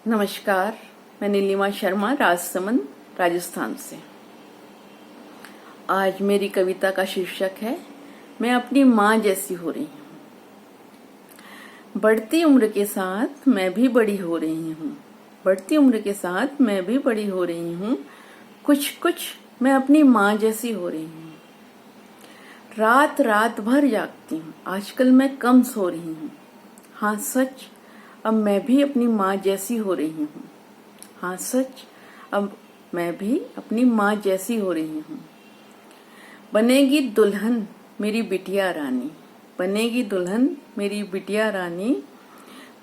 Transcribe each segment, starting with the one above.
नमस्कार, मैं नीलिमा शर्मा राजसमंद राजस्थान से। आज मेरी कविता का शीर्षक है मैं अपनी माँ जैसी हो रही हूँ। बढ़ती उम्र के साथ मैं भी बड़ी हो रही हूँ। बढ़ती उम्र के साथ मैं भी बड़ी हो रही हूँ। कुछ कुछ मैं अपनी माँ जैसी हो रही हूँ। रात रात भर जागती हूँ, आजकल मैं कम सो रही हूँ। हाँ सच, अब मैं भी अपनी माँ जैसी हो रही हूँ। हाँ सच, अब मैं भी अपनी माँ जैसी हो रही हूँ। बनेगी दुल्हन मेरी बिटिया रानी, बनेगी दुल्हन मेरी बिटिया रानी।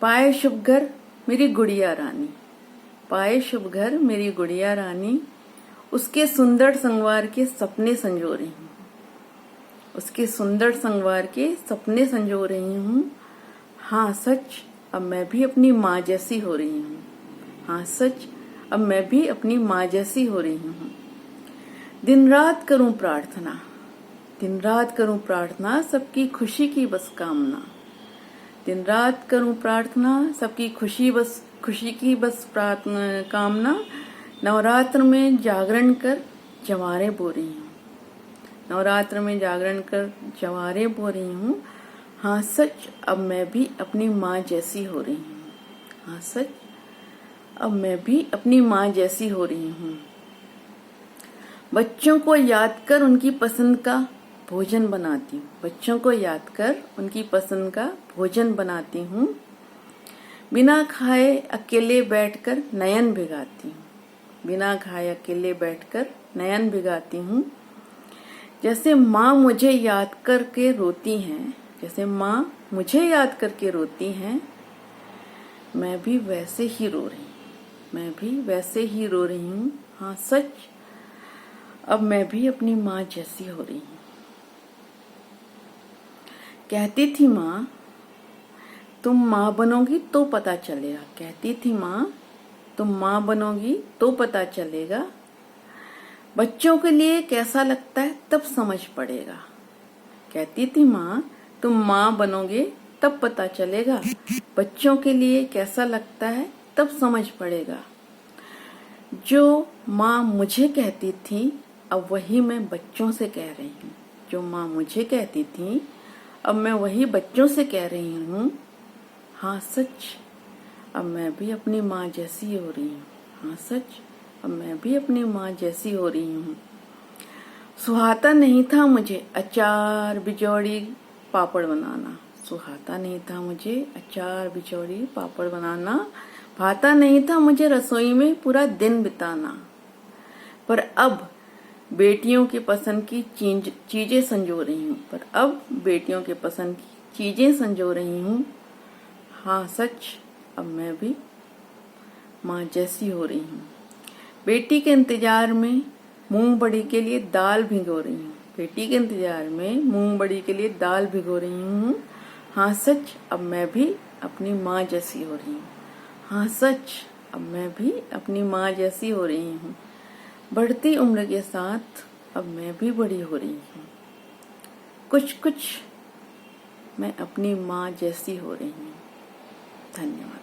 पाए शुभ घर मेरी गुड़िया रानी, पाए शुभ घर मेरी गुड़िया रानी। उसके सुंदर संगवार के सपने संजो रही हूँ, उसके सुंदर संगवार के सपने संजो रही हूँ। हाँ सच, अब मैं भी अपनी माँ जैसी हो रही हूँ। हाँ सच, अब मैं भी अपनी माँ जैसी हो रही हूँ। दिन रात करूं प्रार्थना, दिन रात करूं प्रार्थना, सबकी खुशी की बस कामना। दिन रात करूं प्रार्थना, सबकी खुशी की बस प्रार्थना कामना। नवरात्र में जागरण कर जवारे बो रही हूँ, नवरात्र में जागरण कर जवारे बो रही हूँ। हाँ सच, अब मैं भी अपनी माँ जैसी हो रही हूँ। हाँ सच, अब मैं भी अपनी माँ जैसी हो रही हूँ। बच्चों को याद कर उनकी पसंद का भोजन बनाती हूँ, बच्चों को याद कर उनकी पसंद का भोजन बनाती हूँ। बिना खाए अकेले बैठकर नयन भिगाती हूँ, बिना खाए अकेले बैठकर नयन भिगाती हूँ। जैसे माँ मुझे याद करके रोती हैं, जैसे माँ मुझे याद करके रोती हैं, मैं भी वैसे ही रो रही हूँ, मैं भी वैसे ही रो रही हूँ। हाँ सच, अब मैं भी अपनी माँ जैसी हो रही हूँ। कहती थी माँ तुम माँ बनोगी तो पता चलेगा, कहती थी माँ तुम माँ बनोगी तो पता चलेगा। बच्चों के लिए कैसा लगता है तब समझ पड़ेगा, कहती थी माँ तुम माँ बनोगे तब पता चलेगा। बच्चों के लिए कैसा लगता है तब समझ पड़ेगा। जो माँ मुझे कहती थी अब वही मैं बच्चों से कह रही हूँ, जो माँ मुझे कहती थी अब मैं वही बच्चों से कह रही हूँ। हाँ सच, अब मैं भी अपनी माँ जैसी हो रही हूँ। हाँ सच, अब मैं भी अपनी माँ जैसी हो रही हूँ। सुहाता नहीं था मुझे अचार बिचौड़ी पापड़ बनाना, सुहाता नहीं था मुझे अचार बिचौड़ी पापड़ बनाना। भाता नहीं था मुझे रसोई में पूरा दिन बिताना। पर अब बेटियों के पसंद की चीजें संजो रही हूँ, पर अब बेटियों के पसंद की चीजें संजो रही हूँ। हाँ सच, अब मैं भी माँ जैसी हो रही हूँ। बेटी के इंतजार में मूंग बड़ी के लिए दाल भिगो रही हूँ, बेटी के इंतजार में मूंग बड़ी के लिए दाल भिगो रही हूँ। हाँ सच, अब मैं भी अपनी माँ जैसी हो रही हूँ। हाँ सच, अब मैं भी अपनी माँ जैसी हो रही हूँ। बढ़ती उम्र के साथ अब मैं भी बड़ी हो रही हूँ। कुछ कुछ मैं अपनी माँ जैसी हो रही हूँ। धन्यवाद।